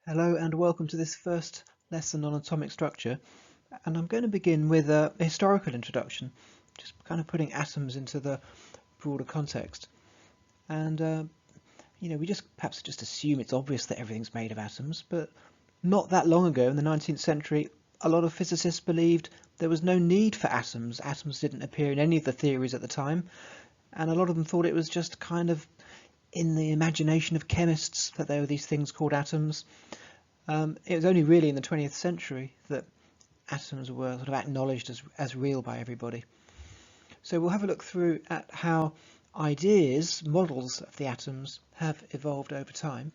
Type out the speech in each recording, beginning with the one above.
Hello and welcome to this first lesson on atomic structure, and I'm going to begin with a historical introduction, just kind of putting atoms into the broader context. And we perhaps just assume it's obvious that everything's made of atoms, but not that long ago in the 19th century a lot of physicists believed there was no need for atoms. Atoms didn't appear in any of the theories at the time, and a lot of them thought it was just kind of in the imagination of chemists that there were these things called atoms. It was only really in the 20th century that atoms were sort of acknowledged as real by everybody. So we'll have a look through at how ideas, models of the atoms have evolved over time.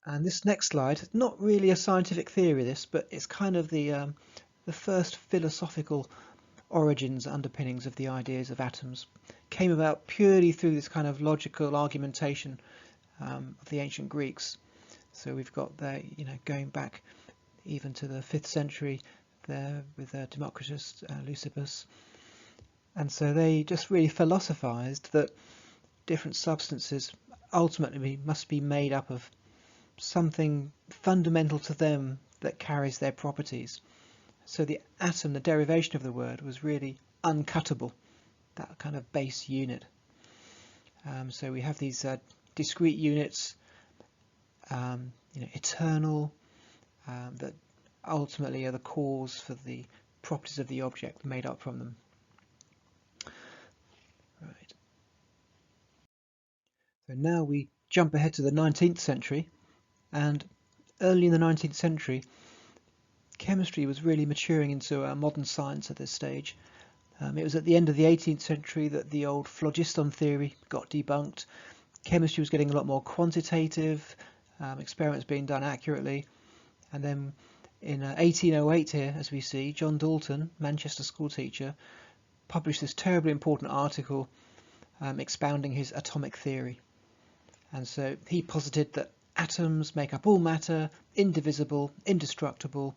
And this next slide, not really a scientific theory this, but it's kind of the first philosophical origins, underpinnings of the ideas of atoms. Came about purely through this kind of logical argumentation of the ancient Greeks. So we've got there, going back even to the 5th century there with Democritus, Leucippus. And so they just really philosophized that different substances ultimately must be made up of something fundamental to them that carries their properties. So the atom, the derivation of the word, was really uncuttable, that kind of base unit. So we have these discrete units, eternal, that ultimately are the cause for the properties of the object made up from them. Right. So now we jump ahead to the 19th century, and early in the 19th century, chemistry was really maturing into a modern science at this stage. It was at the end of the 18th century that the old phlogiston theory got debunked. Chemistry was getting a lot more quantitative, experiments being done accurately, and then in 1808 here, as we see, John Dalton, Manchester school teacher, published this terribly important article expounding his atomic theory. And so he posited that atoms make up all matter, indivisible, indestructible,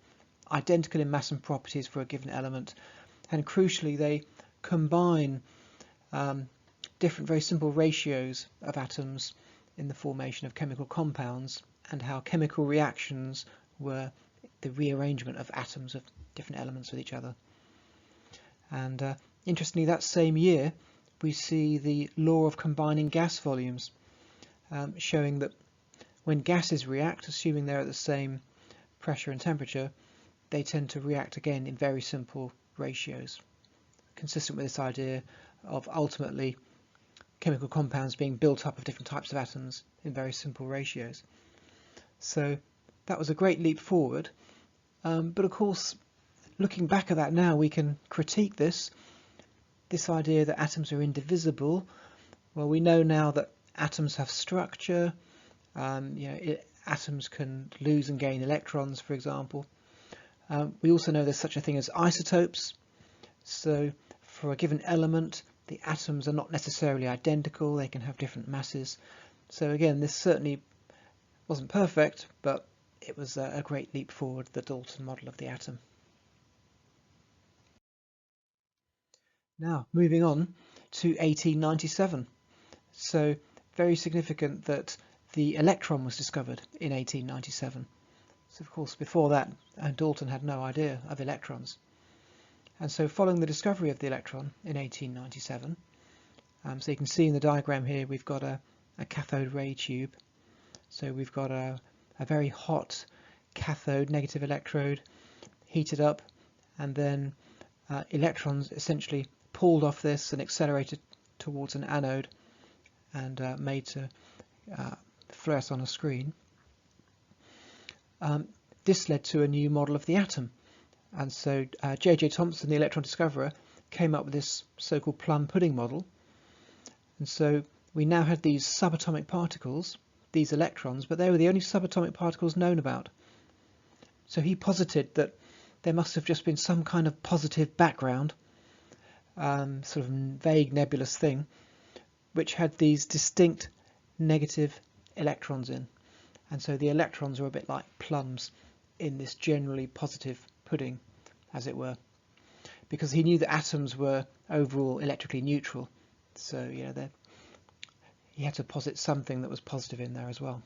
identical in mass and properties for a given element, and crucially they combine different very simple ratios of atoms in the formation of chemical compounds, and how chemical reactions were the rearrangement of atoms of different elements with each other. And interestingly, that same year we see the law of combining gas volumes, showing that when gases react, assuming they're at the same pressure and temperature, they tend to react again in very simple ratios, consistent with this idea of ultimately chemical compounds being built up of different types of atoms in very simple ratios. So that was a great leap forward, but of course, looking back at that now, we can critique this idea that atoms are indivisible. Well, we know now that atoms have structure. Atoms can lose and gain electrons, for example. We also know there's such a thing as isotopes. So for a given element, the atoms are not necessarily identical, they can have different masses. So again, this certainly wasn't perfect, but it was a great leap forward, the Dalton model of the atom. Now, moving on to 1897. So very significant that the electron was discovered in 1897. So of course, before that, Dalton had no idea of electrons. And so following the discovery of the electron in 1897, so you can see in the diagram here, we've got a cathode ray tube. So we've got a very hot cathode, negative electrode, heated up, and then electrons essentially pulled off this and accelerated towards an anode and made to fluoresce on a screen. This led to a new model of the atom. And so J.J. Thomson, the electron discoverer, came up with this so-called plum pudding model. And so we now had these subatomic particles, these electrons, but they were the only subatomic particles known about. So he posited that there must have just been some kind of positive background, sort of vague nebulous thing, which had these distinct negative electrons in. And so the electrons are a bit like plums in this generally positive pudding, as it were, because he knew that atoms were overall electrically neutral. So he had to posit something that was positive in there as well.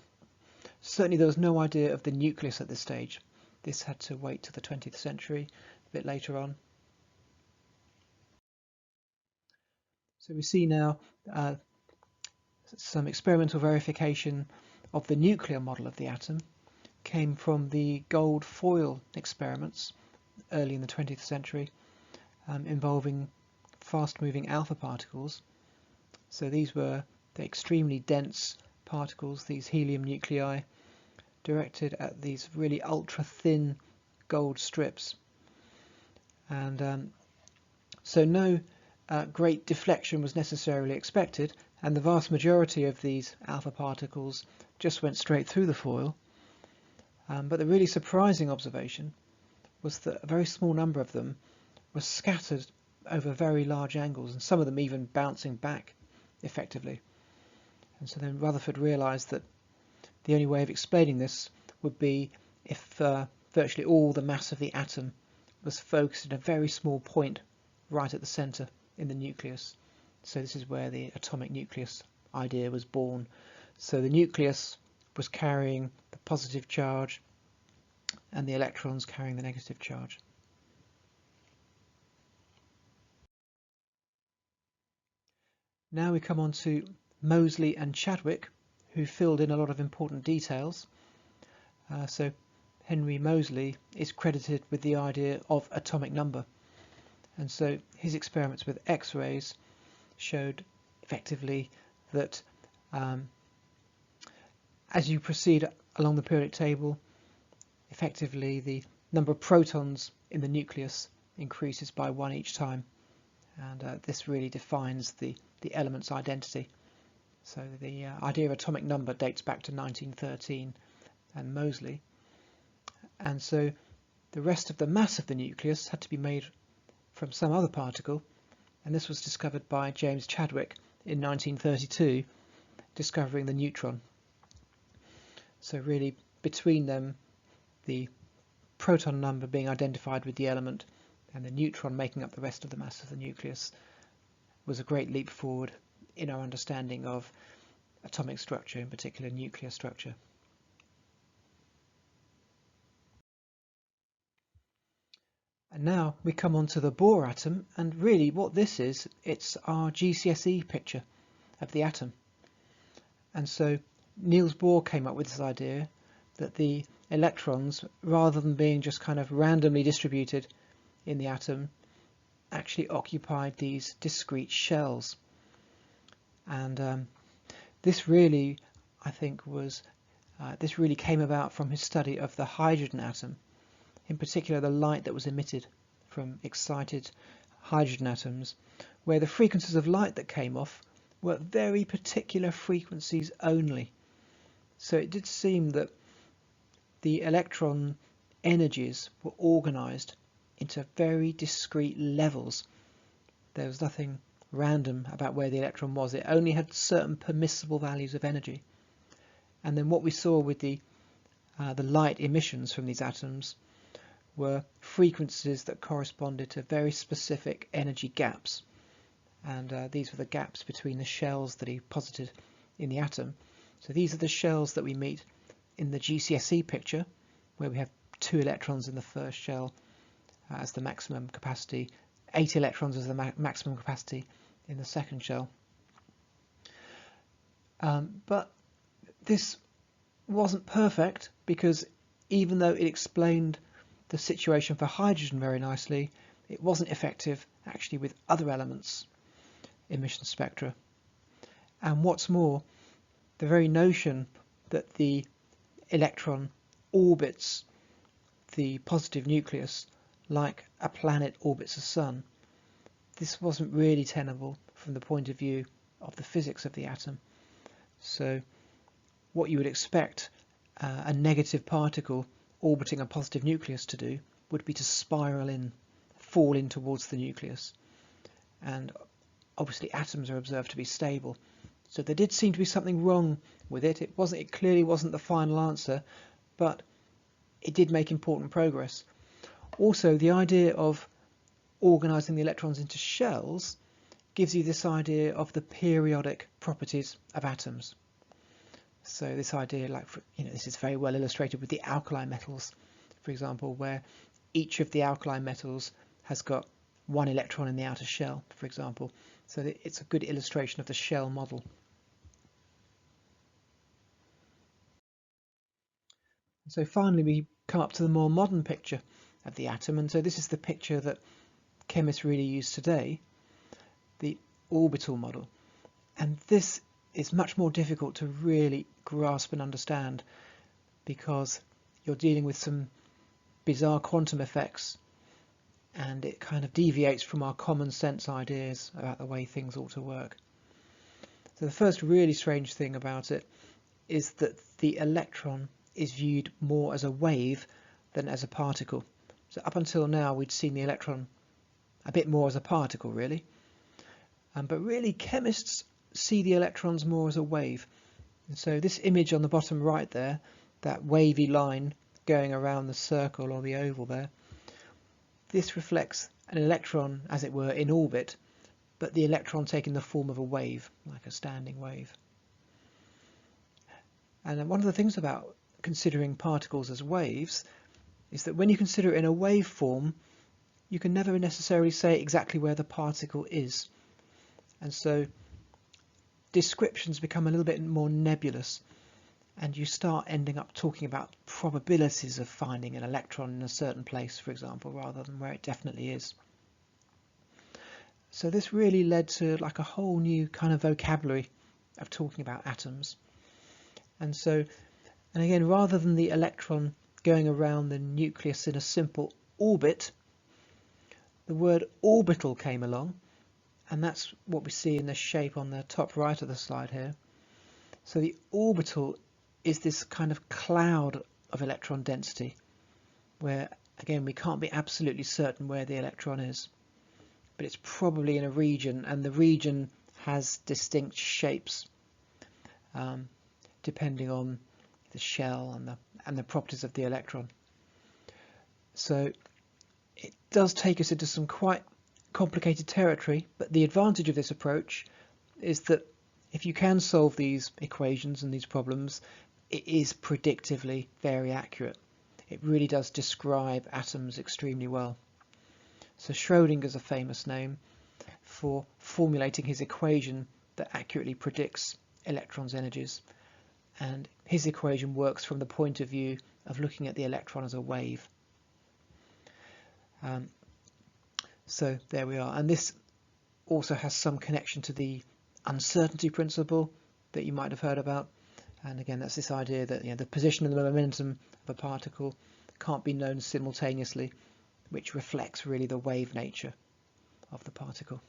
Certainly there was no idea of the nucleus at this stage. This had to wait till the 20th century, a bit later on. So we see now some experimental verification of the nuclear model of the atom came from the gold foil experiments early in the 20th century, involving fast-moving alpha particles. So these were the extremely dense particles, these helium nuclei, directed at these really ultra-thin gold strips. And so no great deflection was necessarily expected, and the vast majority of these alpha particles just went straight through the foil. But the really surprising observation was that a very small number of them were scattered over very large angles, and some of them even bouncing back effectively. And so then Rutherford realised that the only way of explaining this would be if virtually all the mass of the atom was focused in a very small point right at the centre in the nucleus. So this is where the atomic nucleus idea was born. So the nucleus was carrying the positive charge and the electrons carrying the negative charge. Now we come on to Moseley and Chadwick, who filled in a lot of important details. So Henry Moseley is credited with the idea of atomic number, and so his experiments with X-rays showed effectively that as you proceed along the periodic table, effectively the number of protons in the nucleus increases by 1 each time, and this really defines the element's identity. So the idea of atomic number dates back to 1913 and Moseley, and so the rest of the mass of the nucleus had to be made from some other particle, and this was discovered by James Chadwick in 1932, discovering the neutron. So really between them, the proton number being identified with the element and the neutron making up the rest of the mass of the nucleus was a great leap forward in our understanding of atomic structure, in particular nuclear structure. And now we come on to the Bohr atom, and really what this is, it's our GCSE picture of the atom. And so Niels Bohr came up with this idea that the electrons, rather than being just kind of randomly distributed in the atom, actually occupied these discrete shells. And this really, I think, this really came about from his study of the hydrogen atom, in particular the light that was emitted from excited hydrogen atoms, where the frequencies of light that came off were very particular frequencies only. So it did seem that the electron energies were organised into very discrete levels. There was nothing random about where the electron was. It only had certain permissible values of energy. And then what we saw with the light emissions from these atoms were frequencies that corresponded to very specific energy gaps. And these were the gaps between the shells that he posited in the atom. So these are the shells that we meet in the GCSE picture, where we have 2 electrons in the first shell as the maximum capacity, 8 electrons as the maximum capacity in the second shell. But this wasn't perfect, because even though it explained the situation for hydrogen very nicely, it wasn't effective actually with other elements' emission spectra. And what's more, the very notion that the electron orbits the positive nucleus like a planet orbits a sun, this wasn't really tenable from the point of view of the physics of the atom. So what you would expect a negative particle orbiting a positive nucleus to do would be to spiral in, fall in towards the nucleus. And obviously atoms are observed to be stable, so there did seem to be something wrong with it. It clearly wasn't the final answer, but it did make important progress. Also, the idea of organising the electrons into shells gives you this idea of the periodic properties of atoms. So this idea, like, this is very well illustrated with the alkali metals, for example, where each of the alkali metals has got one electron in the outer shell, for example. So it's a good illustration of the shell model. So finally we come up to the more modern picture of the atom, and so this is the picture that chemists really use today, the orbital model. And this is much more difficult to really grasp and understand because you're dealing with some bizarre quantum effects, and it kind of deviates from our common sense ideas about the way things ought to work. So the first really strange thing about it is that the electron is viewed more as a wave than as a particle. So up until now we'd seen the electron a bit more as a particle, really. But really chemists see the electrons more as a wave. And so this image on the bottom right there, that wavy line going around the circle or the oval there, this reflects an electron, as it were, in orbit, but the electron taking the form of a wave, like a standing wave. And one of the things about considering particles as waves is that when you consider it in a wave form, you can never necessarily say exactly where the particle is. And so descriptions become a little bit more nebulous, and you start ending up talking about probabilities of finding an electron in a certain place, for example, rather than where it definitely is. So this really led to like a whole new kind of vocabulary of talking about atoms. And again, rather than the electron going around the nucleus in a simple orbit, the word orbital came along, and that's what we see in the shape on the top right of the slide here. So the orbital is this kind of cloud of electron density, where again we can't be absolutely certain where the electron is, but it's probably in a region, and the region has distinct shapes depending on the shell and the properties of the electron. So it does take us into some quite complicated territory, but the advantage of this approach is that if you can solve these equations and these problems, it is predictively very accurate. It really does describe atoms extremely well. So Schrödinger's a famous name for formulating his equation that accurately predicts electrons' energies, and his equation works from the point of view of looking at the electron as a wave. So there we are, and this also has some connection to the uncertainty principle that you might have heard about. And again, that's this idea that the position and the momentum of a particle can't be known simultaneously, which reflects really the wave nature of the particle.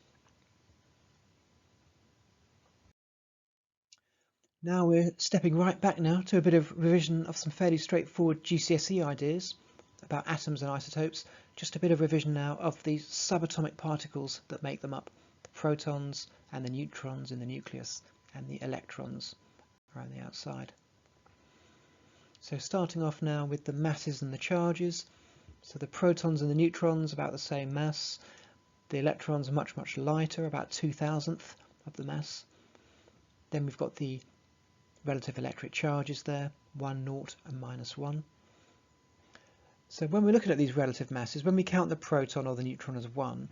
Now we're stepping right back now to a bit of revision of some fairly straightforward GCSE ideas about atoms and isotopes. Just a bit of revision now of the subatomic particles that make them up, the protons and the neutrons in the nucleus and the electrons around the outside. So starting off now with the masses and the charges. So the protons and the neutrons about the same mass. The electrons are much, much lighter, about 2,000th of the mass. Then we've got the relative electric charges there, 1, 0 and -1. So when we're looking at these relative masses, when we count the proton or the neutron as 1,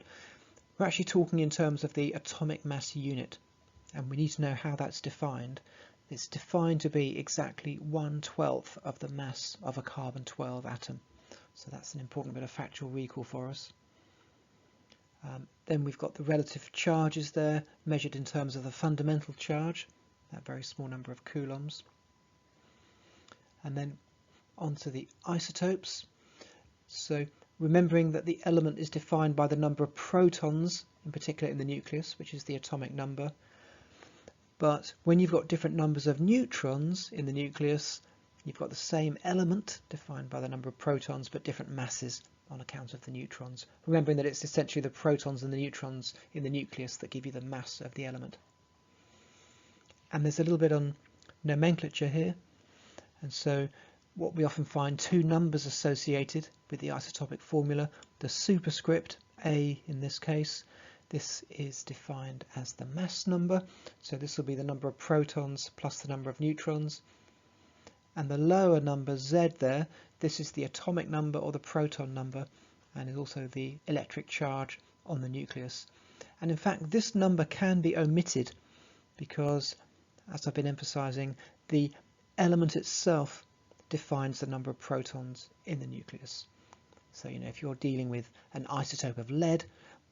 we're actually talking in terms of the atomic mass unit, and we need to know how that's defined. It's defined to be exactly 1/12 of the mass of a carbon-12 atom. So that's an important bit of factual recall for us. Then we've got the relative charges there, measured in terms of the fundamental charge, that very small number of coulombs. And then onto the isotopes. So remembering that the element is defined by the number of protons, in particular in the nucleus, which is the atomic number. But when you've got different numbers of neutrons in the nucleus, you've got the same element defined by the number of protons, but different masses on account of the neutrons. Remembering that it's essentially the protons and the neutrons in the nucleus that give you the mass of the element. And there's a little bit on nomenclature here. And so what we often find, two numbers associated with the isotopic formula, the superscript A in this case, This is defined as the mass number, so this will be the number of protons plus the number of neutrons. And the lower number Z there, this is the atomic number or the proton number, and is also the electric charge on the nucleus. And in fact this number can be omitted because, as I've been emphasizing, the element itself defines the number of protons in the nucleus. So if you're dealing with an isotope of lead,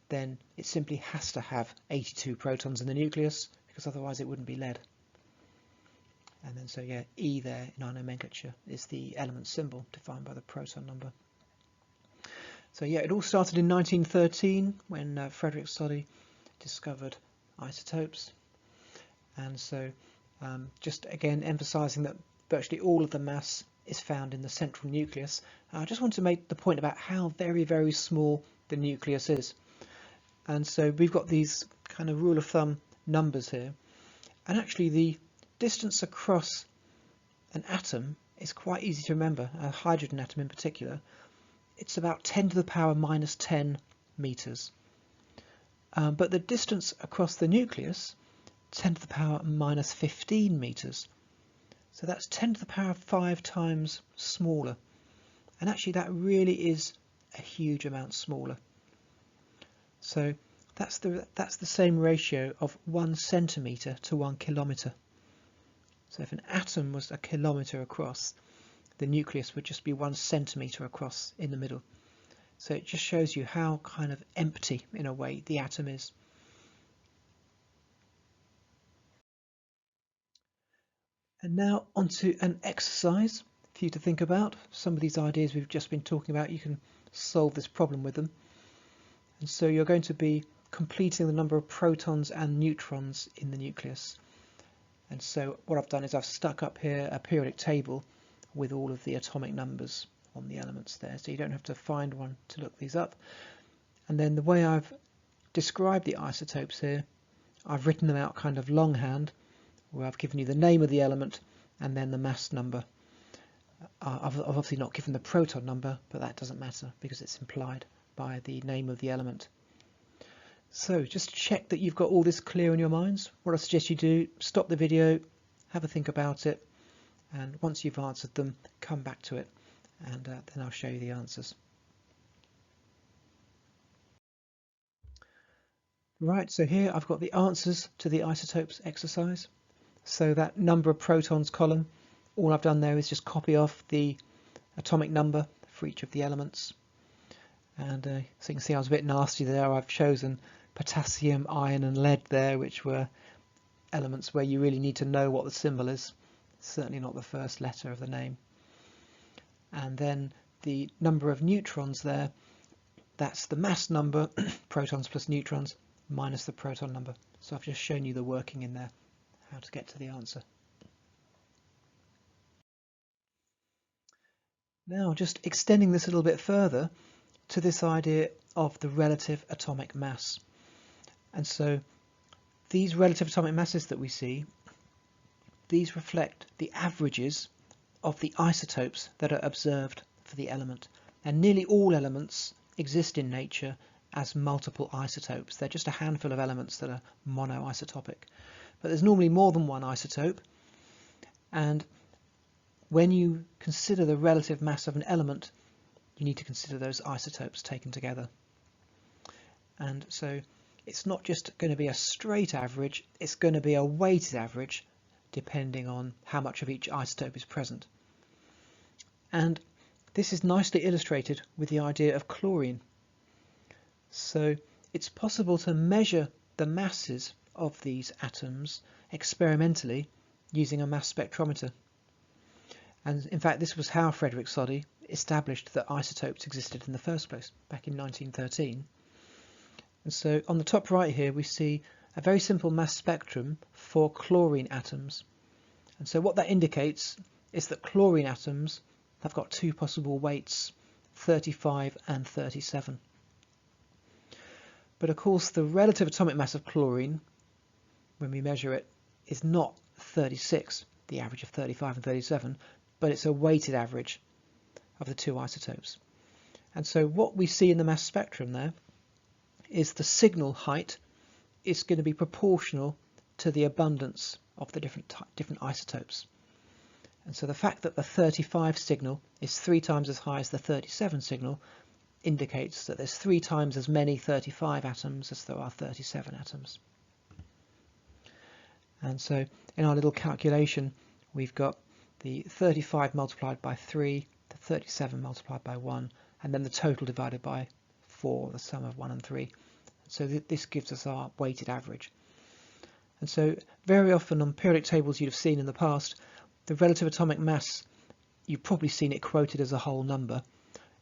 then it simply has to have 82 protons in the nucleus, because otherwise it wouldn't be lead. And then E there in our nomenclature is the element symbol defined by the proton number. So it all started in 1913 when Frederick Soddy discovered isotopes. And so just again emphasizing that virtually all of the mass is found in the central nucleus. I just want to make the point about how very, very small the nucleus is. And so we've got these kind of rule of thumb numbers here, and actually the distance across an atom is quite easy to remember, a hydrogen atom in particular. It's about 10 to the power minus 10 meters. But the distance across the nucleus, 10 to the power minus 15 meters. So that's 10 to the power 5 times smaller. And actually that really is a huge amount smaller. So that's the same ratio of 1 centimetre to 1 kilometre. So if an atom was a kilometre across, the nucleus would just be 1 centimetre across in the middle. So it just shows you how kind of empty, in a way, the atom is. And now onto an exercise for you to think about. Some of these ideas we've just been talking about, you can solve this problem with them. And so you're going to be completing the number of protons and neutrons in the nucleus. And so what I've done is I've stuck up here a periodic table with all of the atomic numbers on the elements there, so you don't have to find one to look these up. And then the way I've described the isotopes here, I've written them out kind of longhand, where I've given you the name of the element and then the mass number. I've obviously not given the proton number, but that doesn't matter because it's implied by the name of the element. So just check that you've got all this clear in your minds. What I suggest you do, stop the video, have a think about it, and once you've answered them, come back to it, and then I'll show you the answers. Right, so here I've got the answers to the isotopes exercise. So that number of protons column, all I've done there is just copy off the atomic number for each of the elements. And so you can see I was a bit nasty there. I've chosen potassium, iron and lead there, which were elements where you really need to know what the symbol is. Certainly not the first letter of the name. And then the number of neutrons there, that's the mass number, protons plus neutrons, minus the proton number. So I've just shown you the working in there, how to get to the answer. Now just extending this a little bit further to this idea of the relative atomic mass. And so these relative atomic masses that we see, these reflect the averages of the isotopes that are observed for the element. And nearly all elements exist in nature as multiple isotopes. They're just a handful of elements that are monoisotopic. But there's normally more than one isotope, and when you consider the relative mass of an element, you need to consider those isotopes taken together. And so it's not just going to be a straight average, it's going to be a weighted average depending on how much of each isotope is present. And this is nicely illustrated with the idea of chlorine. So it's possible to measure the masses of these atoms experimentally using a mass spectrometer. And in fact, this was how Frederick Soddy established that isotopes existed in the first place, back in 1913. And so on the top right here, we see a very simple mass spectrum for chlorine atoms. And so what that indicates is that chlorine atoms have got two possible weights, 35 and 37. But of course, the relative atomic mass of chlorine, when we measure it, is not 36, the average of 35 and 37, but it's a weighted average of the two isotopes. And so what we see in the mass spectrum there is the signal height is going to be proportional to the abundance of the different isotopes. And so the fact that the 35 signal is 3 times as high as the 37 signal indicates that there's 3 times as many 35 atoms as there are 37 atoms. And so in our little calculation, we've got the 35 multiplied by 3, the 37 multiplied by 1, and then the total divided by 4, the sum of 1 and 3. So this gives us our weighted average. And so very often on periodic tables you'd have seen in the past, the relative atomic mass, you've probably seen it quoted as a whole number,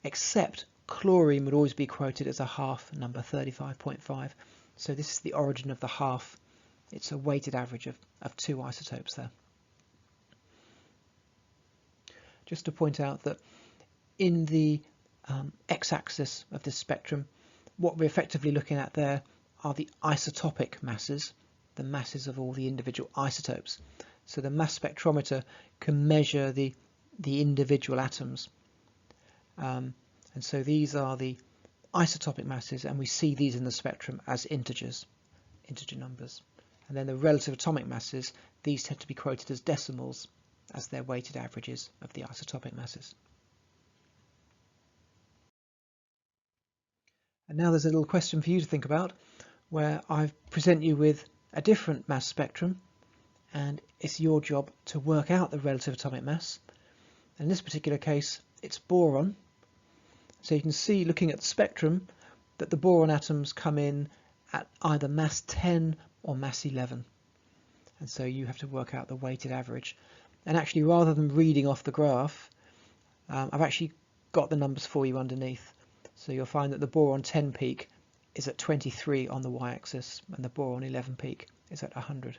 except chlorine would always be quoted as a half number, 35.5. So this is the origin of the half. It's a weighted average of 2 isotopes there. Just to point out that in the x-axis of this spectrum, what we're effectively looking at there are the isotopic masses, the masses of all the individual isotopes. So the mass spectrometer can measure the individual atoms. And so these are the isotopic masses, and we see these in the spectrum as integers, integer numbers. And then the relative atomic masses, these tend to be quoted as decimals as their weighted averages of the isotopic masses. And now there's a little question for you to think about, where I present you with a different mass spectrum, and it's your job to work out the relative atomic mass. In this particular case, it's boron. So you can see, looking at the spectrum, that the boron atoms come in at either mass 10 or mass 11. And so you have to work out the weighted average. And actually, rather than reading off the graph, I've actually got the numbers for you underneath. So you'll find that the boron 10 peak is at 23 on the y-axis, and the boron 11 peak is at 100.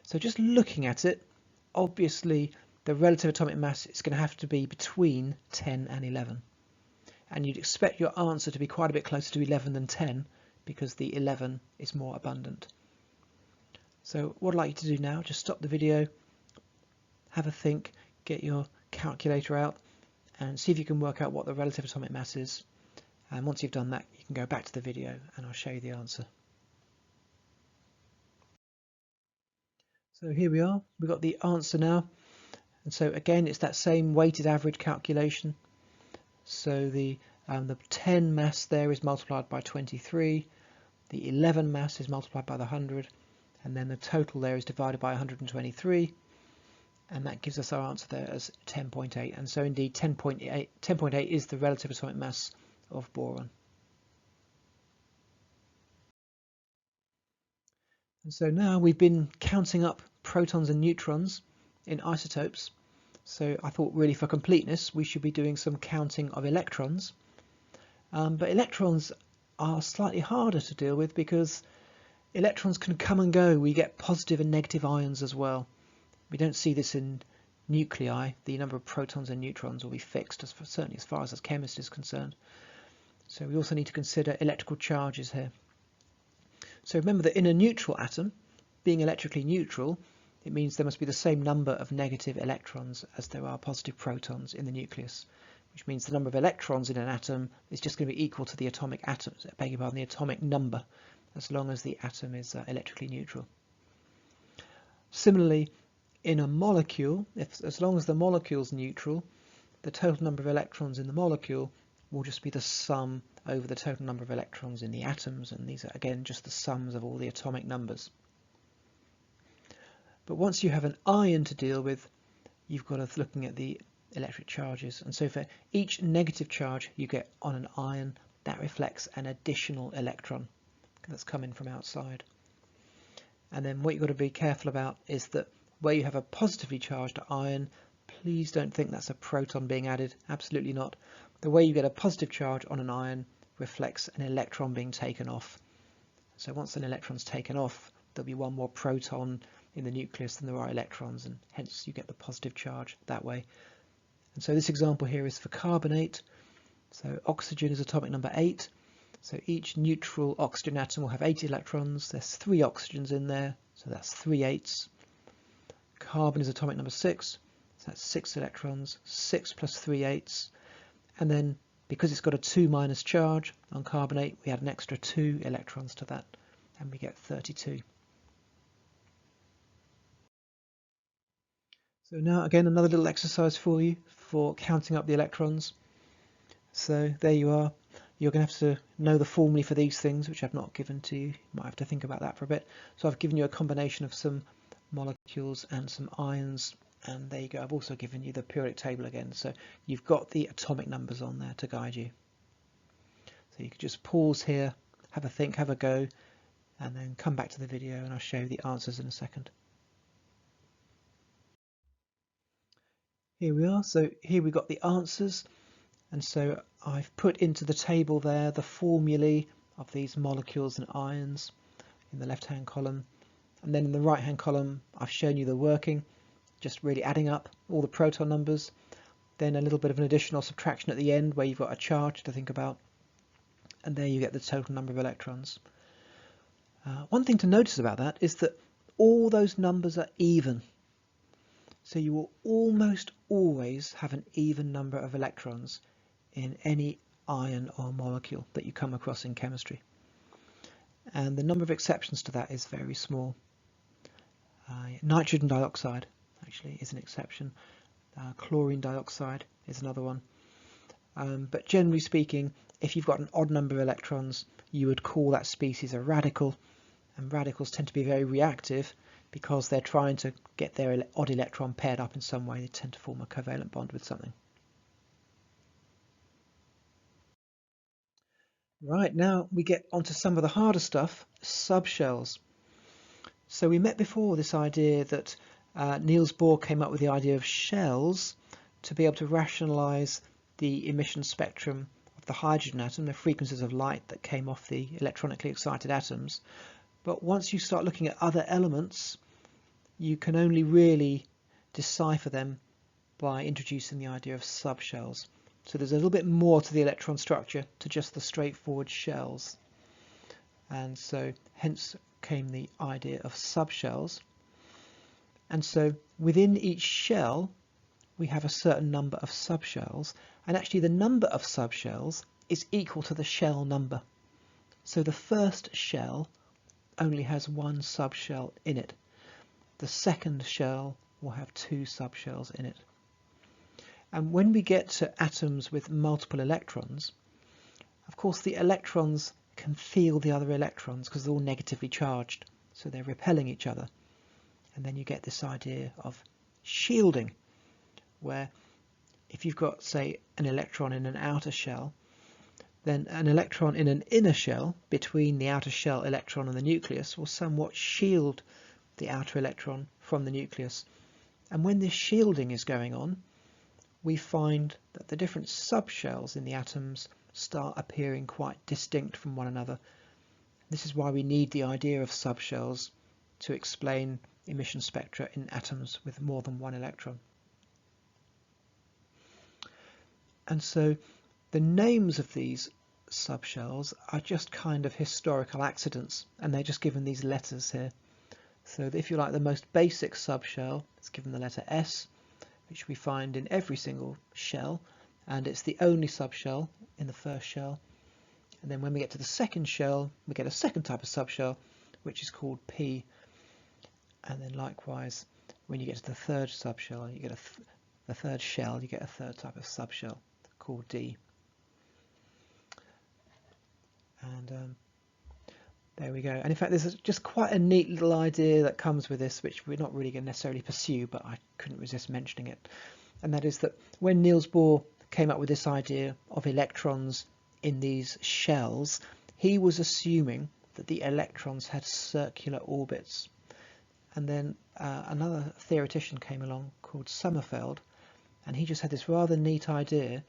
So just looking at it, obviously the relative atomic mass is going to have to be between 10 and 11. And you'd expect your answer to be quite a bit closer to 11 than 10, because the 11 is more abundant. So what I'd like you to do now, just stop the video, have a think, get your calculator out, and see if you can work out what the relative atomic mass is. And once you've done that, you can go back to the video and I'll show you the answer. So here we are, we've got the answer now. And so again, it's that same weighted average calculation. So the 10 mass there is multiplied by 23, the 11 mass is multiplied by the 100, and then the total there is divided by 123. And that gives us our answer there as 10.8. And so indeed 10.8 is the relative atomic mass of boron. And so now we've been counting up protons and neutrons in isotopes. So I thought, really, for completeness, we should be doing some counting of electrons. But electrons are slightly harder to deal with because electrons can come and go. We get positive and negative ions as well. We don't see this in nuclei. The number of protons and neutrons will be fixed, certainly as far as the chemist is concerned. So we also need to consider electrical charges here. So remember that in a neutral atom, being electrically neutral, it means there must be the same number of negative electrons as there are positive protons in the nucleus, which means the number of electrons in an atom is just going to be equal to the atomic the atomic number, as long as the atom is electrically neutral. Similarly, in a molecule, as long as the molecule is neutral, the total number of electrons in the molecule will just be the sum over the total number of electrons in the atoms, and these are again just the sums of all the atomic numbers. But once you have an ion to deal with, you've got to looking at the electric charges, and so for each negative charge you get on an ion, that reflects an additional electron that's coming from outside. And then what you've got to be careful about is that where you have a positively charged ion, please don't think that's a proton being added. Absolutely not. The way you get a positive charge on an ion reflects an electron being taken off. So once an electron's taken off, there'll be one more proton in the nucleus than there are electrons, and hence you get the positive charge that way. And so this example here is for carbonate. So oxygen is atomic number 8. So each neutral oxygen atom will have 8 electrons. There's 3 oxygens in there, so that's 3 8s. Carbon is atomic number 6, so that's 6 electrons, 6 plus 3 8s. And then because it's got a 2- charge on carbonate, we add an extra 2 electrons to that, and we get 32. So now again, another little exercise for you for counting up the electrons. So there you are. You're going to have to know the formulae for these things, which I've not given to you. You might have to think about that for a bit. So I've given you a combination of some molecules and some ions, and there you go. I've also given you the periodic table again, so you've got the atomic numbers on there to guide you. So you can just pause here, have a think, have a go, and then come back to the video and I'll show you the answers in a second. Here we are. So here we've got the answers. And so I've put into the table there the formulae of these molecules and ions in the left-hand column. And then in the right-hand column, I've shown you the working, just really adding up all the proton numbers. Then a little bit of an addition or subtraction at the end where you've got a charge to think about. And there you get the total number of electrons. One thing to notice about that is that all those numbers are even. So you will almost always have an even number of electrons in any ion or molecule that you come across in chemistry. And the number of exceptions to that is very small. Nitrogen dioxide actually is an exception. Chlorine dioxide is another one. But generally speaking, if you've got an odd number of electrons, you would call that species a radical. And radicals tend to be very reactive because they're trying to get their odd electron paired up in some way. They tend to form a covalent bond with something. Right, now we get onto some of the harder stuff, subshells. So we met before this idea that Niels Bohr came up with the idea of shells to be able to rationalize the emission spectrum of the hydrogen atom, the frequencies of light that came off the electronically excited atoms. But once you start looking at other elements, you can only really decipher them by introducing the idea of subshells. So there's a little bit more to the electron structure to just the straightforward shells. And so hence came the idea of subshells. And so within each shell, we have a certain number of subshells. And actually the number of subshells is equal to the shell number. So the first shell only has one subshell in it. The second shell will have 2 subshells in it. And when we get to atoms with multiple electrons, of course the electrons can feel the other electrons because they're all negatively charged, so they're repelling each other. And then you get this idea of shielding, where if you've got, say, an electron in an outer shell, then an electron in an inner shell between the outer shell electron and the nucleus will somewhat shield the outer electron from the nucleus. And when this shielding is going on, we find that the different subshells in the atoms start appearing quite distinct from one another. This is why we need the idea of subshells to explain emission spectra in atoms with more than one electron. And so the names of these subshells are just kind of historical accidents, and they're just given these letters here. So if you like, the most basic subshell is given the letter S, which we find in every single shell, and it's the only subshell in the first shell. And then when we get to the second shell, we get a second type of subshell, which is called P. And then likewise, when you get to the third subshell, you get the third shell, you get a third type of subshell called D. And there we go. And in fact, there's just quite a neat little idea that comes with this, which we're not really going to necessarily pursue, but I couldn't resist mentioning it. And that is that when Niels Bohr came up with this idea of electrons in these shells, he was assuming that the electrons had circular orbits. And then another theoretician came along called Sommerfeld, and he just had this rather neat idea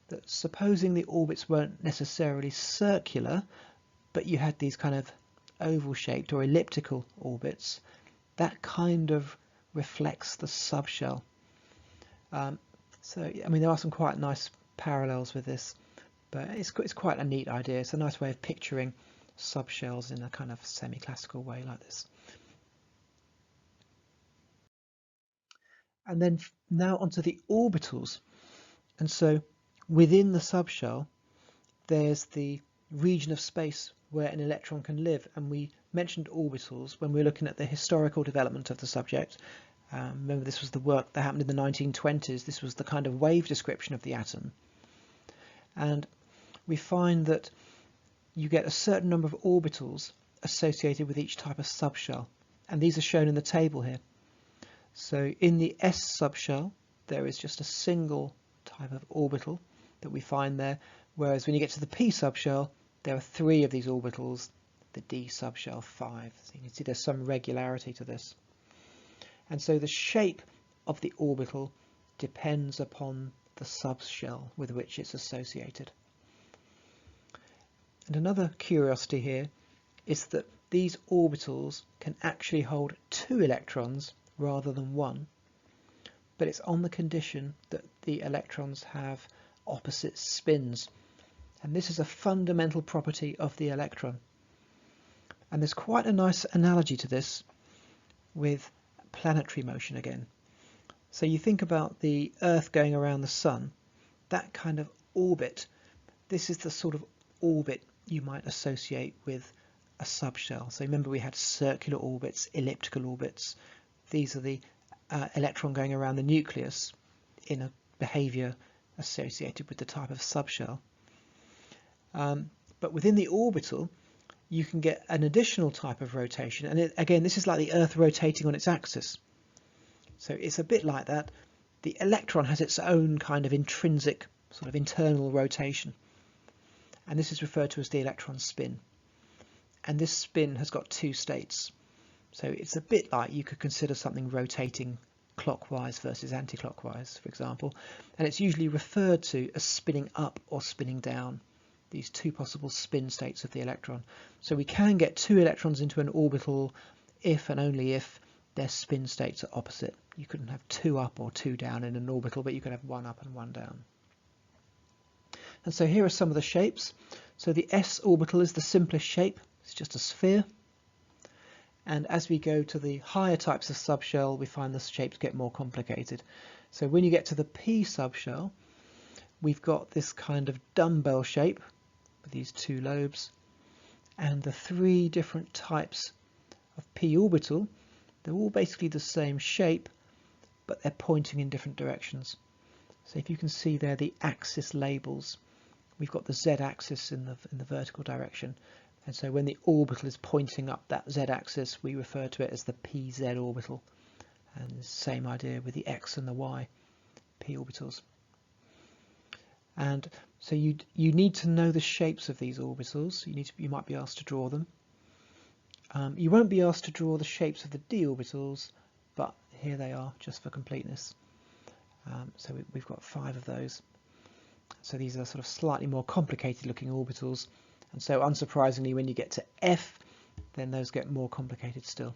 that supposing the orbits weren't necessarily circular, but you had these kind of oval-shaped or elliptical orbits, that kind of reflects the subshell. So, I mean, there are some quite nice parallels with this, but it's quite a neat idea. It's a nice way of picturing subshells in a kind of semi-classical way like this. And then now onto the orbitals. And so within the subshell there's the region of space where an electron can live, and we mentioned orbitals when we were looking at the historical development of the subject. Remember, this was the work that happened in the 1920s. This was the kind of wave description of the atom, and we find that you get a certain number of orbitals associated with each type of subshell, and these are shown in the table here. So in the S subshell there is just a single type of orbital that we find there, whereas when you get to the P subshell there are 3 of these orbitals, the D subshell 5. So you can see there's some regularity to this. And so the shape of the orbital depends upon the subshell with which it's associated. And another curiosity here is that these orbitals can actually hold 2 electrons rather than 1, but it's on the condition that the electrons have opposite spins. And this is a fundamental property of the electron. And there's quite a nice analogy to this with planetary motion again. So you think about the Earth going around the Sun, that kind of orbit. This is the sort of orbit you might associate with a subshell. So remember, we had circular orbits, elliptical orbits. These are the electron going around the nucleus in a behavior associated with the type of subshell. But within the orbital you can get an additional type of rotation, and again, this is like the Earth rotating on its axis. So it's a bit like that. The electron has its own kind of intrinsic sort of internal rotation, and this is referred to as the electron spin. And this spin has got 2 states. So it's a bit like you could consider something rotating clockwise versus anti-clockwise, for example, and it's usually referred to as spinning up or spinning down, these 2 possible spin states of the electron. So we can get 2 electrons into an orbital if and only if their spin states are opposite. You couldn't have 2 up or 2 down in an orbital, but you could have 1 up and 1 down. And so here are some of the shapes. So the S orbital is the simplest shape. It's just a sphere. And as we go to the higher types of subshell, we find the shapes get more complicated. So when you get to the P subshell, we've got this kind of dumbbell shape with these 2 lobes, and the 3 different types of P orbital, they're all basically the same shape, but they're pointing in different directions. So if you can see there the axis labels, we've got the z-axis in the vertical direction, and so when the orbital is pointing up that z-axis, we refer to it as the pz orbital. And the same idea with the x and the y p orbitals. And so you need to know the shapes of these orbitals. You might be asked to draw them. You won't be asked to draw the shapes of the d orbitals, but here they are just for completeness. So we've got 5 of those. So these are sort of slightly more complicated looking orbitals, and so unsurprisingly when you get to F, then those get more complicated still.